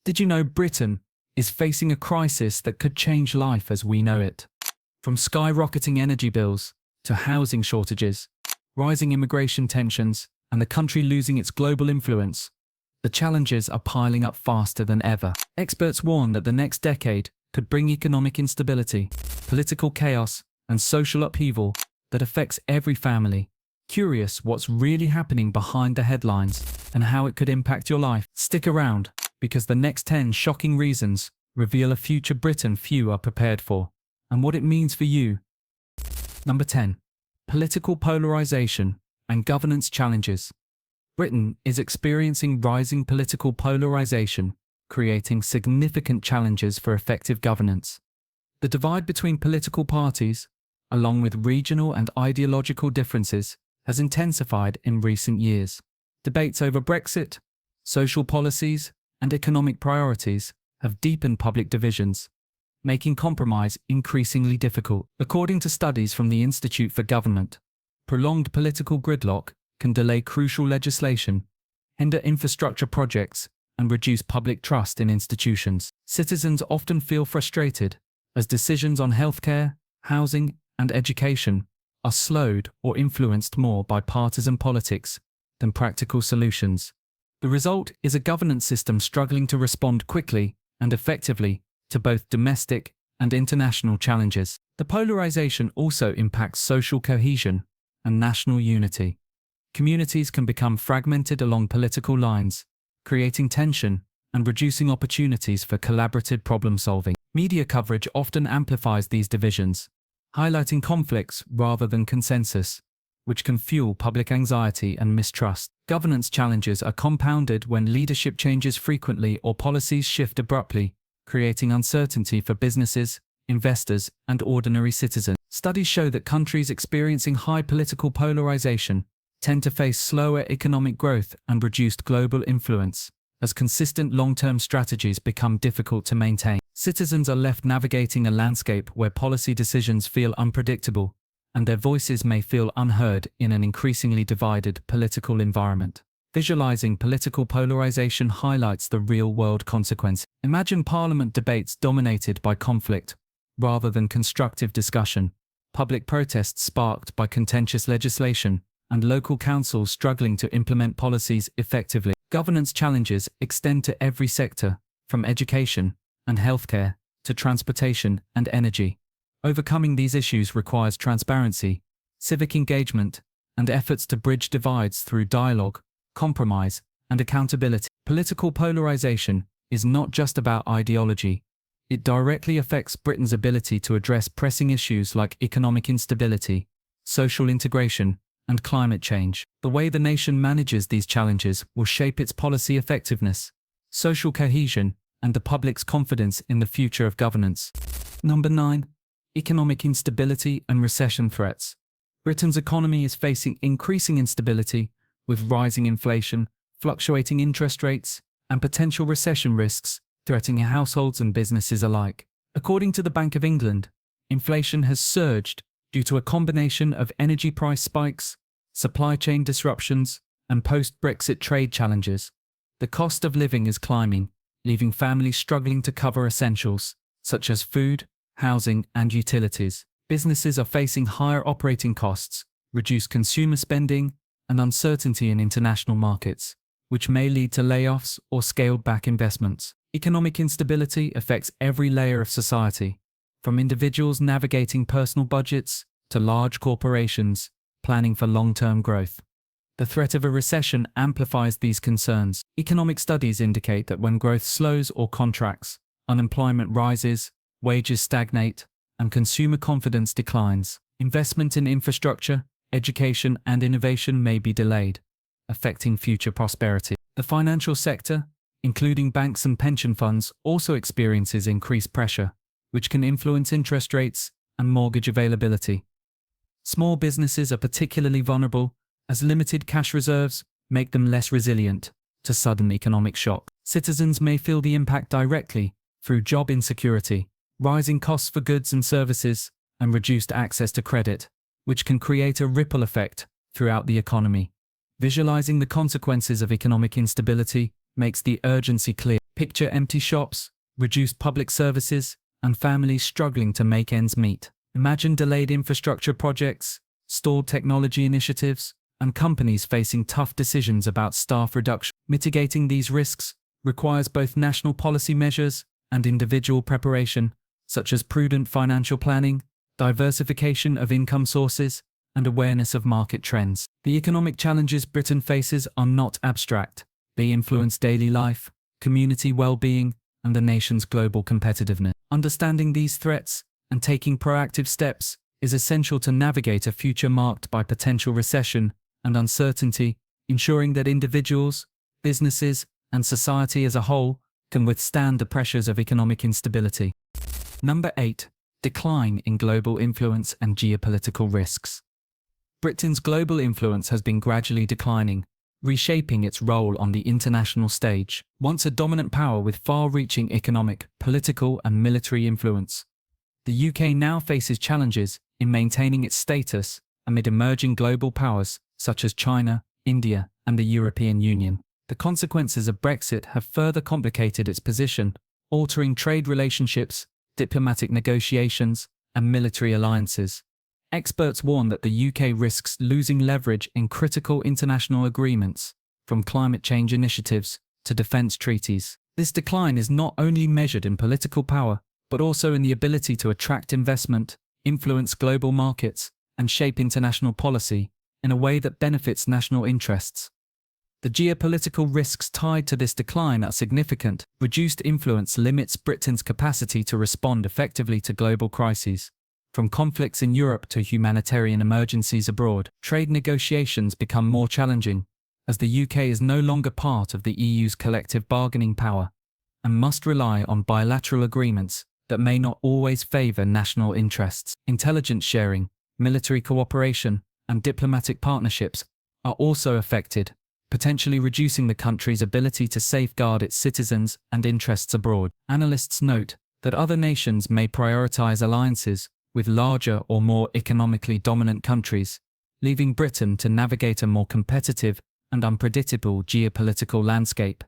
Did you know Britain is facing a crisis that could change life as we know it? From skyrocketing energy bills to housing shortages, rising immigration tensions, and the country losing its global influence, the challenges are piling up faster than ever. Experts warn that the next decade could bring economic instability, political chaos, and social upheaval that affects every family. Curious what's really happening behind the headlines and how it could impact your life? Stick around, because the next 10 shocking reasons reveal a future Britain few are prepared for, and what it means for you. Number 10. Political polarization and governance challenges. Britain is experiencing rising political polarization, creating significant challenges for effective governance. The divide between political parties, along with regional and ideological differences, has intensified in recent years. Debates over Brexit, social policies, and economic priorities have deepened public divisions, making compromise increasingly difficult. According to studies from the Institute for Government, prolonged political gridlock can delay crucial legislation, hinder infrastructure projects, and reduce public trust in institutions. Citizens often feel frustrated as decisions on healthcare, housing, and education are slowed or influenced more by partisan politics than practical solutions. The result is a governance system struggling to respond quickly and effectively to both domestic and international challenges. The polarization also impacts social cohesion and national unity. Communities can become fragmented along political lines, creating tension and reducing opportunities for collaborative problem-solving. Media coverage often amplifies these divisions, highlighting conflicts rather than consensus, which can fuel public anxiety and mistrust. Governance challenges are compounded when leadership changes frequently or policies shift abruptly, creating uncertainty for businesses, investors, and ordinary citizens. Studies show that countries experiencing high political polarization tend to face slower economic growth and reduced global influence, as consistent long-term strategies become difficult to maintain. Citizens are left navigating a landscape where policy decisions feel unpredictable, and their voices may feel unheard in an increasingly divided political environment. Visualizing political polarization highlights the real-world consequence. Imagine parliament debates dominated by conflict rather than constructive discussion, public protests sparked by contentious legislation, and local councils struggling to implement policies effectively. Governance challenges extend to every sector, from education and healthcare to transportation and energy. Overcoming these issues requires transparency, civic engagement, and efforts to bridge divides through dialogue, compromise, and accountability. Political polarization is not just about ideology. It directly affects Britain's ability to address pressing issues like economic instability, social integration, and climate change. The way the nation manages these challenges will shape its policy effectiveness, social cohesion, and the public's confidence in the future of governance. Number 9. Economic instability and recession threats. Britain's economy is facing increasing instability, with rising inflation, fluctuating interest rates, and potential recession risks threatening households and businesses alike. According to the Bank of England, inflation has surged due to a combination of energy price spikes, supply chain disruptions, and post-Brexit trade challenges. The cost of living is climbing, leaving families struggling to cover essentials, such as food, housing, and utilities. Businesses are facing higher operating costs, reduced consumer spending, and uncertainty in international markets, which may lead to layoffs or scaled-back investments. Economic instability affects every layer of society, from individuals navigating personal budgets to large corporations planning for long-term growth. The threat of a recession amplifies these concerns. Economic studies indicate that when growth slows or contracts, unemployment rises, wages stagnate, and consumer confidence declines. Investment in infrastructure, education, and innovation may be delayed, affecting future prosperity. The financial sector, including banks and pension funds, also experiences increased pressure, which can influence interest rates and mortgage availability. Small businesses are particularly vulnerable, as limited cash reserves make them less resilient to sudden economic shock. Citizens may feel the impact directly through job insecurity, rising costs for goods and services, and reduced access to credit, which can create a ripple effect throughout the economy. Visualizing the consequences of economic instability makes the urgency clear. Picture empty shops, reduced public services, and families struggling to make ends meet. Imagine delayed infrastructure projects, stalled technology initiatives, and companies facing tough decisions about staff reduction. Mitigating these risks requires both national policy measures and individual preparation, such as prudent financial planning, diversification of income sources, and awareness of market trends. The economic challenges Britain faces are not abstract. They influence daily life, community well-being, and the nation's global competitiveness. Understanding these threats and taking proactive steps is essential to navigate a future marked by potential recession and uncertainty, ensuring that individuals, businesses, and society as a whole can withstand the pressures of economic instability. Number 8. Decline in global influence and geopolitical risks. Britain's global influence has been gradually declining, reshaping its role on the international stage. Once a dominant power with far-reaching economic, political, and military influence, the UK now faces challenges in maintaining its status amid emerging global powers such as China, India, and the European Union. The consequences of Brexit have further complicated its position, altering trade relationships, diplomatic negotiations, and military alliances. Experts warn that the UK risks losing leverage in critical international agreements, from climate change initiatives to defence treaties. This decline is not only measured in political power, but also in the ability to attract investment, influence global markets, and shape international policy in a way that benefits national interests. The geopolitical risks tied to this decline are significant. Reduced influence limits Britain's capacity to respond effectively to global crises. From conflicts in Europe to humanitarian emergencies abroad, trade negotiations become more challenging, as the UK is no longer part of the EU's collective bargaining power, and must rely on bilateral agreements that may not always favour national interests. Intelligence sharing, military cooperation, and diplomatic partnerships are also affected, potentially reducing the country's ability to safeguard its citizens and interests abroad. Analysts note that other nations may prioritise alliances with larger or more economically dominant countries, leaving Britain to navigate a more competitive and unpredictable geopolitical landscape.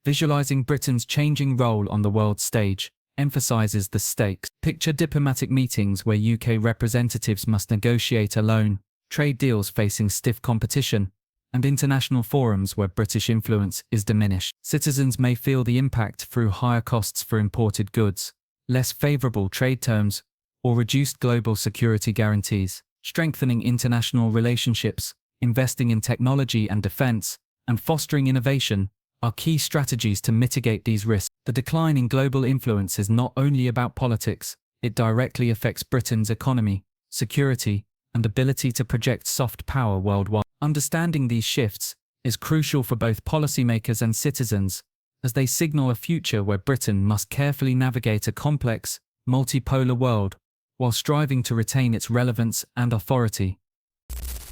Visualizing Britain's changing role on the world stage emphasizes the stakes. Picture diplomatic meetings where UK representatives must negotiate alone, trade deals facing stiff competition, and international forums where British influence is diminished. Citizens may feel the impact through higher costs for imported goods, less favorable trade terms, or reduced global security guarantees. Strengthening international relationships, investing in technology and defense, and fostering innovation are key strategies to mitigate these risks. The decline in global influence is not only about politics, it directly affects Britain's economy, security, and ability to project soft power worldwide. Understanding these shifts is crucial for both policymakers and citizens, as they signal a future where Britain must carefully navigate a complex, multipolar world while striving to retain its relevance and authority.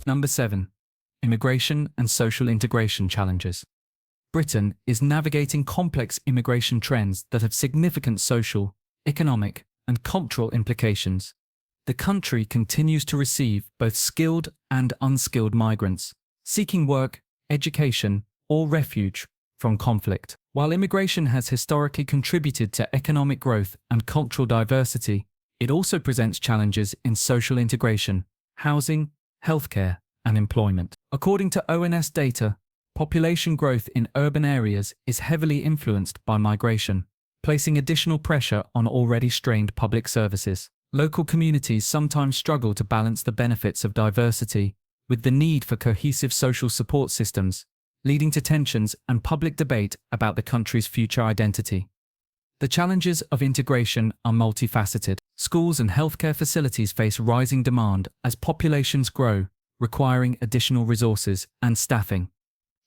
Number 7. Immigration and social integration challenges. Britain is navigating complex immigration trends that have significant social, economic, and cultural implications. The country continues to receive both skilled and unskilled migrants, seeking work, education, or refuge from conflict. While immigration has historically contributed to economic growth and cultural diversity, it also presents challenges in social integration, housing, healthcare, and employment. According to ONS data, population growth in urban areas is heavily influenced by migration, placing additional pressure on already strained public services. Local communities sometimes struggle to balance the benefits of diversity with the need for cohesive social support systems, leading to tensions and public debate about the country's future identity. The challenges of integration are multifaceted. Schools and healthcare facilities face rising demand as populations grow, requiring additional resources and staffing.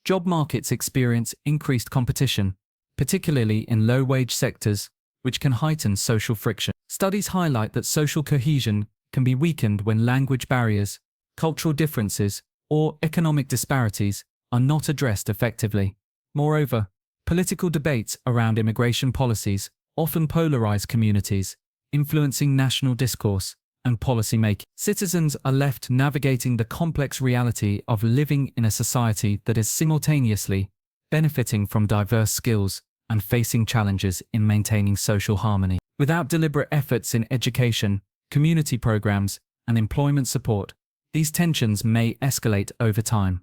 Job markets experience increased competition, particularly in low-wage sectors, which can heighten social friction. Studies highlight that social cohesion can be weakened when language barriers, cultural differences, or economic disparities are not addressed effectively. Moreover, political debates around immigration policies often polarize communities, influencing national discourse and policy-making. Citizens are left navigating the complex reality of living in a society that is simultaneously benefiting from diverse skills and facing challenges in maintaining social harmony. Without deliberate efforts in education, community programs, and employment support, these tensions may escalate over time.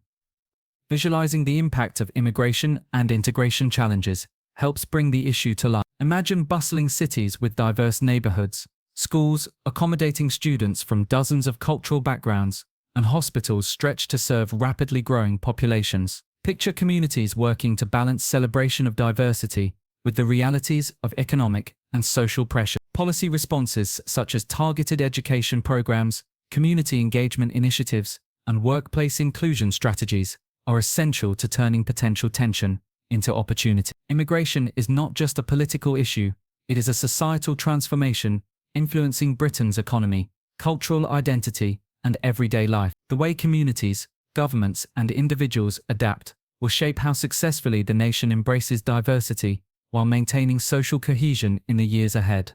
Visualizing the impact of immigration and integration challenges helps bring the issue to life. Imagine bustling cities with diverse neighborhoods, schools accommodating students from dozens of cultural backgrounds, and hospitals stretched to serve rapidly growing populations. Picture communities working to balance celebration of diversity with the realities of economic and social pressure. Policy responses such as targeted education programs, community engagement initiatives, and workplace inclusion strategies are essential to turning potential tension into opportunity. Immigration is not just a political issue, it is a societal transformation influencing Britain's economy, cultural identity, and everyday life. The way communities, governments, and individuals adapt will shape how successfully the nation embraces diversity while maintaining social cohesion in the years ahead.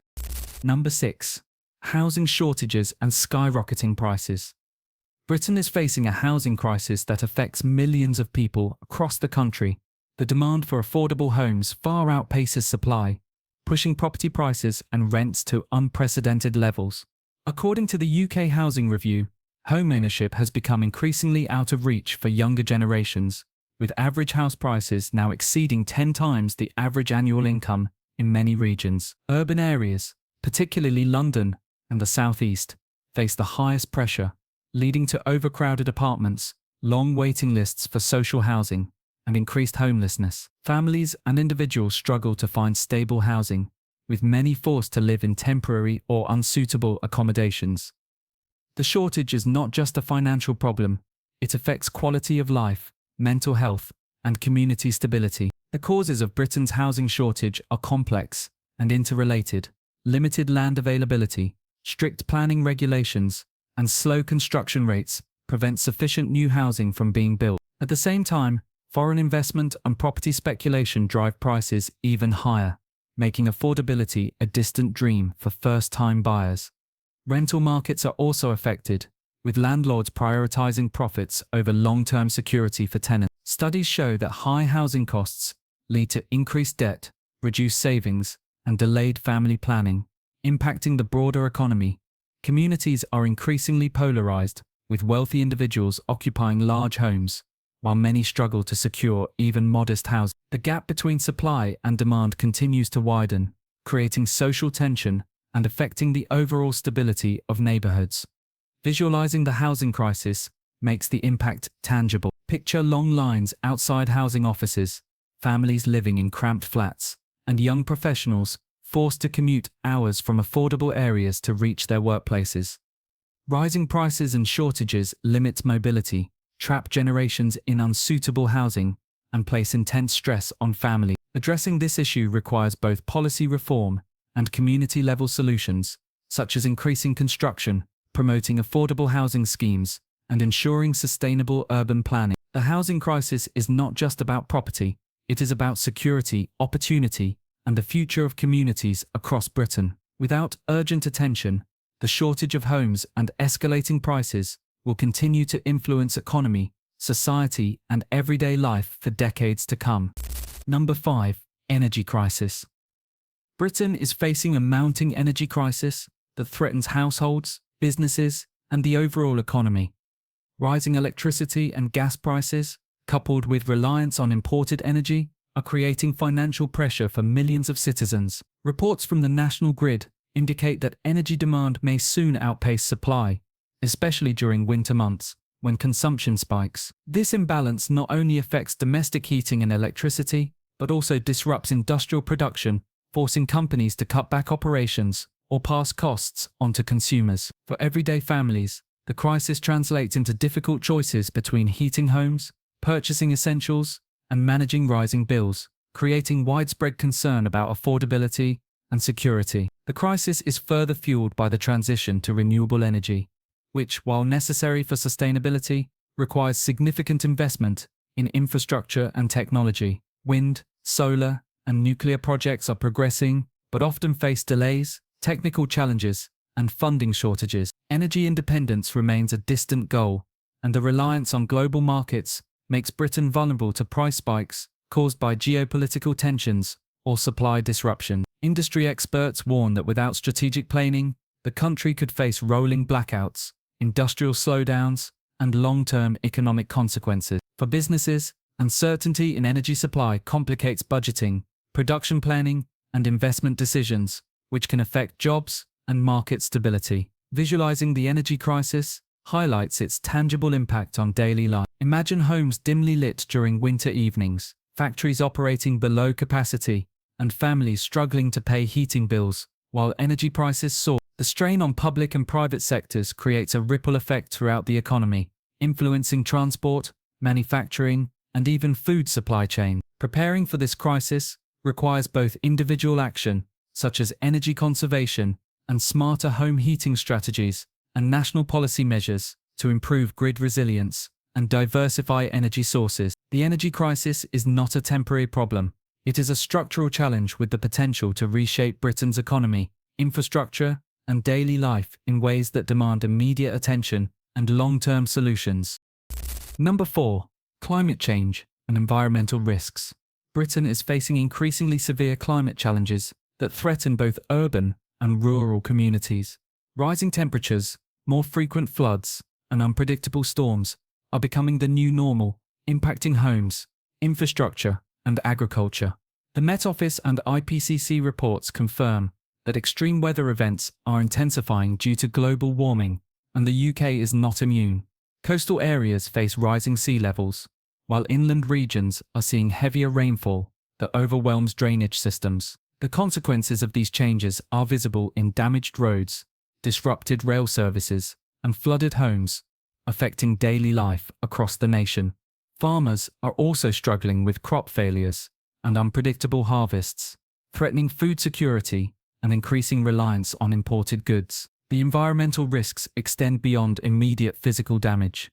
Number 6. Housing shortages and skyrocketing prices. Britain is facing a housing crisis that affects millions of people across the country. The demand for affordable homes far outpaces supply, pushing property prices and rents to unprecedented levels. According to the UK Housing Review, home ownership has become increasingly out of reach for younger generations, with average house prices now exceeding 10 times the average annual income in many regions. Urban areas, particularly London and the South East, face the highest pressure, leading to overcrowded apartments, long waiting lists for social housing, and increased homelessness. Families and individuals struggle to find stable housing, with many forced to live in temporary or unsuitable accommodations. The shortage is not just a financial problem, it affects quality of life, mental health, and community stability. The causes of Britain's housing shortage are complex and interrelated. Limited land availability, strict planning regulations, and slow construction rates prevent sufficient new housing from being built. At the same time, foreign investment and property speculation drive prices even higher, making affordability a distant dream for first-time buyers. Rental markets are also affected, with landlords prioritizing profits over long-term security for tenants. Studies show that high housing costs lead to increased debt, reduced savings, and delayed family planning, impacting the broader economy. Communities are increasingly polarized, with wealthy individuals occupying large homes, while many struggle to secure even modest housing. The gap between supply and demand continues to widen, creating social tension and affecting the overall stability of neighborhoods. Visualizing the housing crisis makes the impact tangible. Picture long lines outside housing offices, families living in cramped flats, and young professionals forced to commute hours from affordable areas to reach their workplaces. Rising prices and shortages limit mobility, trap generations in unsuitable housing, and place intense stress on families. Addressing this issue requires both policy reform and community-level solutions, such as increasing construction, promoting affordable housing schemes, and ensuring sustainable urban planning. The housing crisis is not just about property, it is about security, opportunity, and the future of communities across Britain. Without urgent attention, the shortage of homes and escalating prices will continue to influence economy, society, and everyday life for decades to come. Number 5. Energy crisis. Britain is facing a mounting energy crisis that threatens households, businesses, and the overall economy. Rising electricity and gas prices, coupled with reliance on imported energy, are creating financial pressure for millions of citizens. Reports from the national grid indicate that energy demand may soon outpace supply, especially during winter months, when consumption spikes. This imbalance not only affects domestic heating and electricity, but also disrupts industrial production, forcing companies to cut back operations or pass costs onto consumers. For everyday families, the crisis translates into difficult choices between heating homes, purchasing essentials, and managing rising bills, creating widespread concern about affordability and security. The crisis is further fueled by the transition to renewable energy, which, while necessary for sustainability, requires significant investment in infrastructure and technology. Wind, solar, and nuclear projects are progressing, but often face delays, technical challenges, and funding shortages. Energy independence remains a distant goal, and the reliance on global markets makes Britain vulnerable to price spikes caused by geopolitical tensions or supply disruption. Industry experts warn that without strategic planning, the country could face rolling blackouts, industrial slowdowns, and long-term economic consequences. For businesses, uncertainty in energy supply complicates budgeting, production planning, and investment decisions, which can affect jobs and market stability. Visualizing the energy crisis highlights its tangible impact on daily life. Imagine homes dimly lit during winter evenings, factories operating below capacity, and families struggling to pay heating bills while energy prices soar. The strain on public and private sectors creates a ripple effect throughout the economy, influencing transport, manufacturing, and even food supply chains. Preparing for this crisis requires both individual action, such as energy conservation and smarter home heating strategies, and national policy measures to improve grid resilience and diversify energy sources. The energy crisis is not a temporary problem. It is a structural challenge with the potential to reshape Britain's economy, infrastructure, and daily life in ways that demand immediate attention and long-term solutions. Number 4. Climate change and environmental risks. Britain is facing increasingly severe climate challenges that threaten both urban and rural communities. Rising temperatures, more frequent floods, and unpredictable storms are becoming the new normal, impacting homes, infrastructure, and agriculture. The Met Office and IPCC reports confirm that extreme weather events are intensifying due to global warming, and the UK is not immune. Coastal areas face rising sea levels, while inland regions are seeing heavier rainfall that overwhelms drainage systems. The consequences of these changes are visible in damaged roads, disrupted rail services, and flooded homes, affecting daily life across the nation. Farmers are also struggling with crop failures and unpredictable harvests, threatening food security and increasing reliance on imported goods. The environmental risks extend beyond immediate physical damage.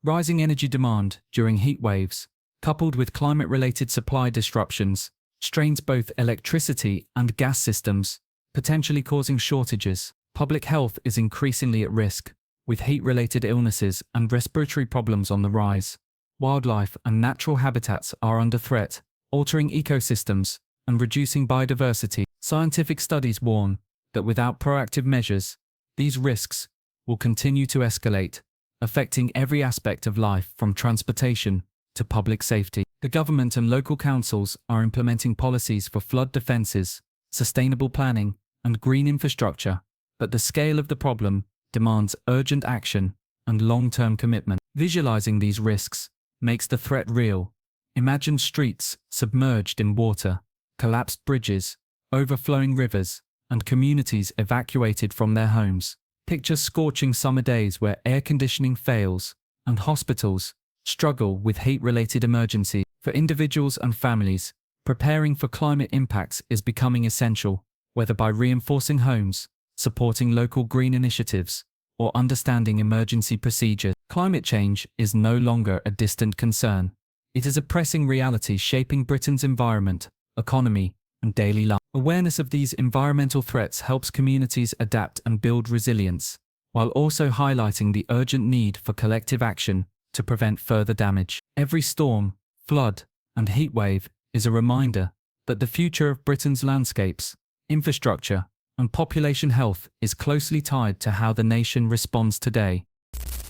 Rising energy demand during heat waves, coupled with climate-related supply disruptions, strains both electricity and gas systems, potentially causing shortages. Public health is increasingly at risk, with heat-related illnesses and respiratory problems on the rise. Wildlife and natural habitats are under threat, altering ecosystems and reducing biodiversity. Scientific studies warn that without proactive measures, these risks will continue to escalate, affecting every aspect of life from transportation to public safety. The government and local councils are implementing policies for flood defences, sustainable planning, and green infrastructure, but the scale of the problem demands urgent action and long-term commitment. Visualizing these risks makes the threat real. Imagine streets submerged in water, collapsed bridges, overflowing rivers, and communities evacuated from their homes. Picture scorching summer days where air conditioning fails and hospitals struggle with heat-related emergencies. For individuals and families, preparing for climate impacts is becoming essential, whether by reinforcing homes, supporting local green initiatives, or understanding emergency procedures. Climate change is no longer a distant concern. It is a pressing reality shaping Britain's environment, economy, and daily life. Awareness of these environmental threats helps communities adapt and build resilience, while also highlighting the urgent need for collective action to prevent further damage. Every storm, flood, and heatwave is a reminder that the future of Britain's landscapes, infrastructure, and population health is closely tied to how the nation responds today.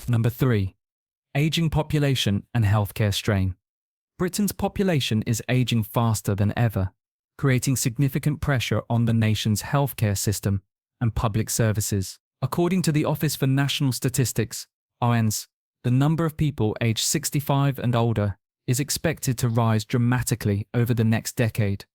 Number 3. Aging population and healthcare strain. Britain's population is aging faster than ever, creating significant pressure on the nation's healthcare system and public services. According to the Office for National Statistics, ONS, the number of people aged 65 and older is expected to rise dramatically over the next decade,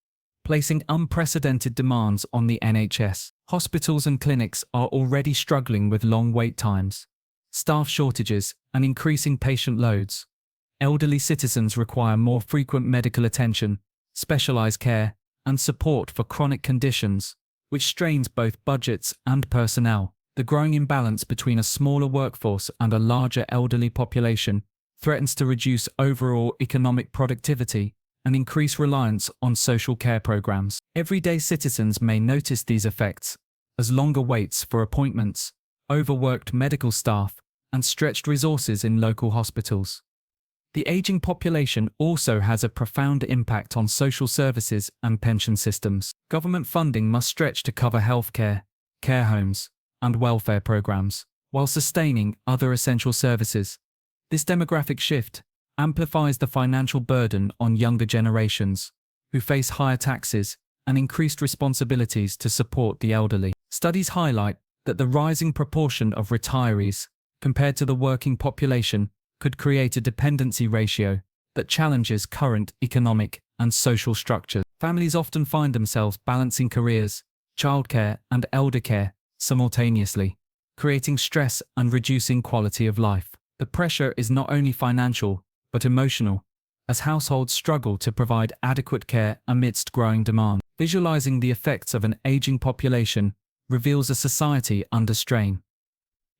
placing unprecedented demands on the NHS. Hospitals and clinics are already struggling with long wait times, staff shortages, and increasing patient loads. Elderly citizens require more frequent medical attention, specialised care, and support for chronic conditions, which strains both budgets and personnel. The growing imbalance between a smaller workforce and a larger elderly population threatens to reduce overall economic productivity and increase reliance on social care programs. Everyday citizens may notice these effects, as longer waits for appointments, overworked medical staff, and stretched resources in local hospitals. The aging population also has a profound impact on social services and pension systems. Government funding must stretch to cover healthcare, care homes, and welfare programs, while sustaining other essential services. This demographic shift amplifies the financial burden on younger generations, who face higher taxes and increased responsibilities to support the elderly. Studies highlight that the rising proportion of retirees compared to the working population could create a dependency ratio that challenges current economic and social structures. Families often find themselves balancing careers, childcare, and elder care simultaneously, creating stress and reducing quality of life. The pressure is not only financial, but emotional, as households struggle to provide adequate care amidst growing demand. Visualizing the effects of an aging population reveals a society under strain.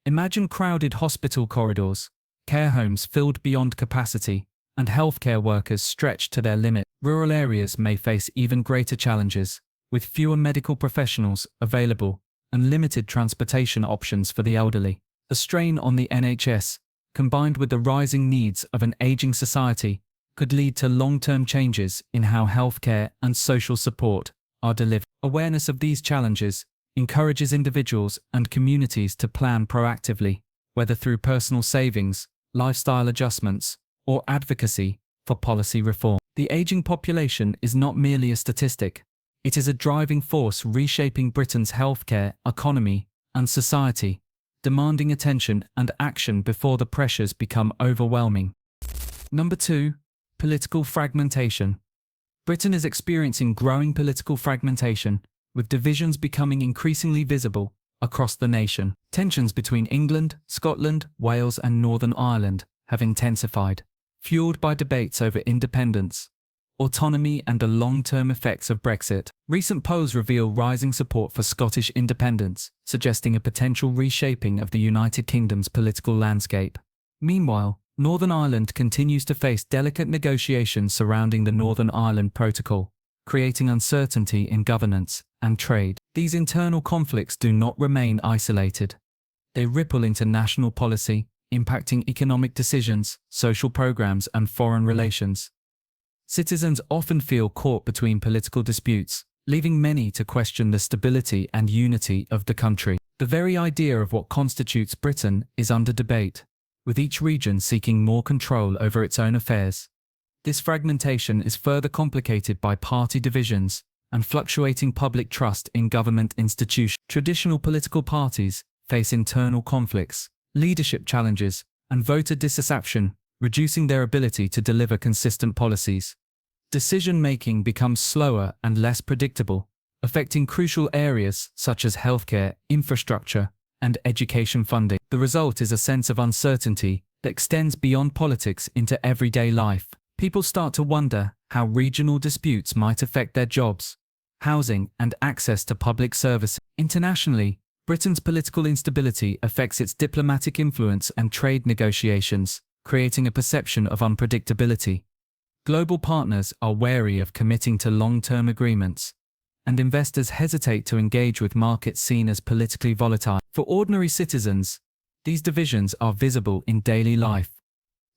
Imagine crowded hospital corridors, care homes filled beyond capacity, and healthcare workers stretched to their limit. Rural areas may face even greater challenges, with fewer medical professionals available and limited transportation options for the elderly. The strain on the NHS, combined with the rising needs of an aging society, could lead to long-term changes in how healthcare and social support are delivered. Awareness of these challenges encourages individuals and communities to plan proactively, whether through personal savings, lifestyle adjustments, or advocacy for policy reform. The aging population is not merely a statistic. It is a driving force reshaping Britain's healthcare, economy, and society, demanding attention and action before the pressures become overwhelming. Number 2. Political fragmentation. Britain is experiencing growing political fragmentation, with divisions becoming increasingly visible across the nation. Tensions between England, Scotland, Wales, and Northern Ireland have intensified, fueled by debates over independence, autonomy, and the long-term effects of Brexit. Recent polls reveal rising support for Scottish independence, suggesting a potential reshaping of the United Kingdom's political landscape. Meanwhile, Northern Ireland continues to face delicate negotiations surrounding the Northern Ireland Protocol, creating uncertainty in governance and trade. These internal conflicts do not remain isolated. They ripple into national policy, impacting economic decisions, social programs, and foreign relations. Citizens often feel caught between political disputes, leaving many to question the stability and unity of the country. The very idea of what constitutes Britain is under debate, with each region seeking more control over its own affairs. This fragmentation is further complicated by party divisions and fluctuating public trust in government institutions. Traditional political parties face internal conflicts, leadership challenges, and voter dissatisfaction, reducing their ability to deliver consistent policies. Decision-making becomes slower and less predictable, affecting crucial areas such as healthcare, infrastructure, and education funding. The result is a sense of uncertainty that extends beyond politics into everyday life. People start to wonder how regional disputes might affect their jobs, housing, and access to public services. Internationally, Britain's political instability affects its diplomatic influence and trade negotiations, creating a perception of unpredictability. Global partners are wary of committing to long-term agreements, and investors hesitate to engage with markets seen as politically volatile. For ordinary citizens, these divisions are visible in daily life.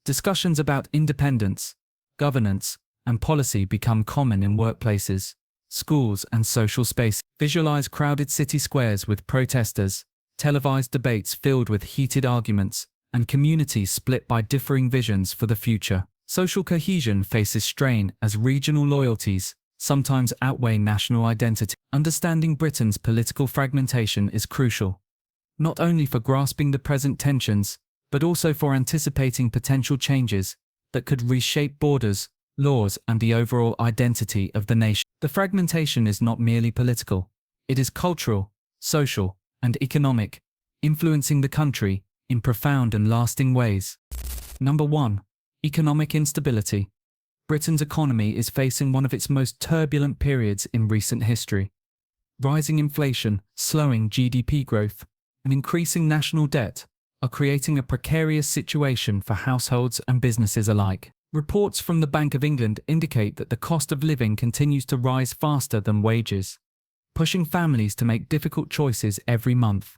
Discussions about independence, governance, and policy become common in workplaces, schools, and social spaces. Visualize crowded city squares with protesters, televised debates filled with heated arguments, and communities split by differing visions for the future. Social cohesion faces strain as regional loyalties sometimes outweigh national identity. Understanding Britain's political fragmentation is crucial, not only for grasping the present tensions, but also for anticipating potential changes that could reshape borders, laws, and the overall identity of the nation. The fragmentation is not merely political. It is cultural, social, and economic, influencing the country in profound and lasting ways. Number 1. Economic instability. Britain's economy is facing one of its most turbulent periods in recent history. Rising inflation, slowing GDP growth, and increasing national debt are creating a precarious situation for households and businesses alike. Reports from the Bank of England indicate that the cost of living continues to rise faster than wages, pushing families to make difficult choices every month.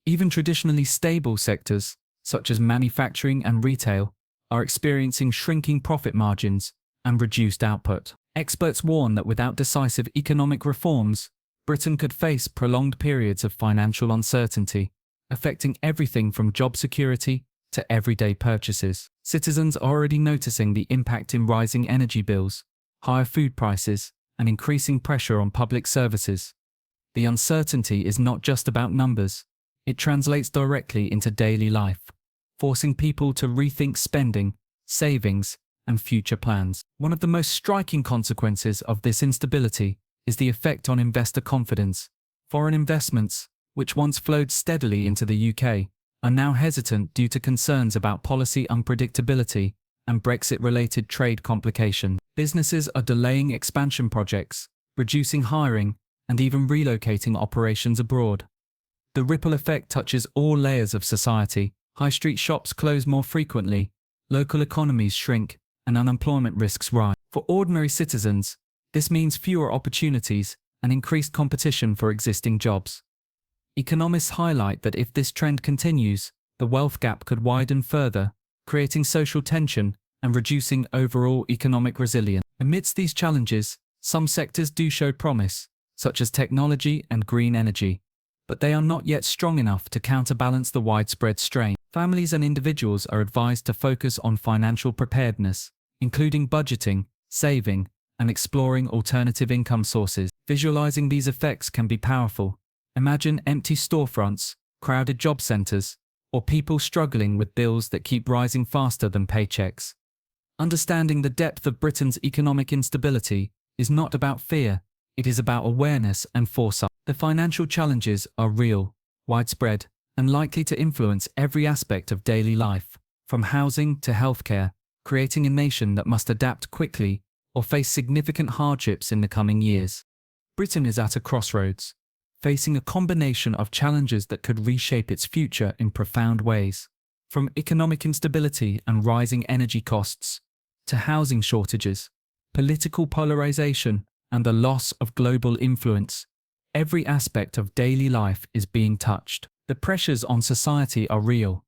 Even traditionally stable sectors, such as manufacturing and retail, are experiencing shrinking profit margins and reduced output. Experts warn that without decisive economic reforms, Britain could face prolonged periods of financial uncertainty, affecting everything from job security to everyday purchases. Citizens are already noticing the impact in rising energy bills, higher food prices, and increasing pressure on public services. The uncertainty is not just about numbers, it translates directly into daily life, forcing people to rethink spending, savings, and future plans. One of the most striking consequences of this instability is the effect on investor confidence. Foreign investments, which once flowed steadily into the UK, are now hesitant due to concerns about policy unpredictability and Brexit-related trade complications. Businesses are delaying expansion projects, reducing hiring, and even relocating operations abroad. The ripple effect touches all layers of society. High street shops close more frequently, local economies shrink, and unemployment risks rise. For ordinary citizens, this means fewer opportunities and increased competition for existing jobs. Economists highlight that if this trend continues, the wealth gap could widen further, creating social tension and reducing overall economic resilience. Amidst these challenges, some sectors do show promise, such as technology and green energy, but they are not yet strong enough to counterbalance the widespread strain. Families and individuals are advised to focus on financial preparedness, including budgeting, saving, and exploring alternative income sources. Visualizing these effects can be powerful. Imagine empty storefronts, crowded job centers, or people struggling with bills that keep rising faster than paychecks. Understanding the depth of Britain's economic instability is not about fear, it is about awareness and foresight. The financial challenges are real, widespread, and likely to influence every aspect of daily life, from housing to healthcare, creating a nation that must adapt quickly or face significant hardships in the coming years. Britain is at a crossroads, facing a combination of challenges that could reshape its future in profound ways. From economic instability and rising energy costs, to housing shortages, political polarization, and the loss of global influence, every aspect of daily life is being touched. The pressures on society are real.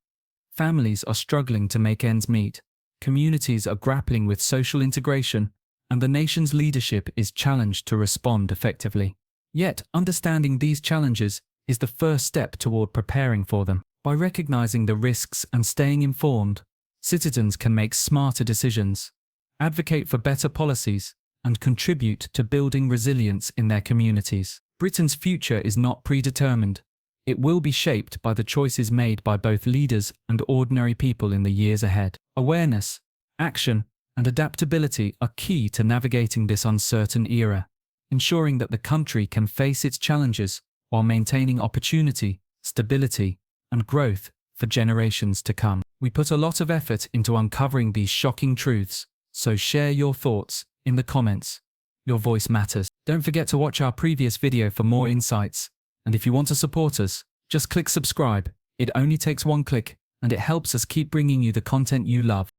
Families are struggling to make ends meet, communities are grappling with social integration, and the nation's leadership is challenged to respond effectively. Yet, understanding these challenges is the first step toward preparing for them. By recognizing the risks and staying informed, citizens can make smarter decisions, advocate for better policies, and contribute to building resilience in their communities. Britain's future is not predetermined. It will be shaped by the choices made by both leaders and ordinary people in the years ahead. Awareness, action, and adaptability are key to navigating this uncertain era, ensuring that the country can face its challenges while maintaining opportunity, stability, and growth for generations to come. We put a lot of effort into uncovering these shocking truths, so share your thoughts in the comments. Your voice matters. Don't forget to watch our previous video for more insights, and if you want to support us, just click subscribe. It only takes one click, and it helps us keep bringing you the content you love.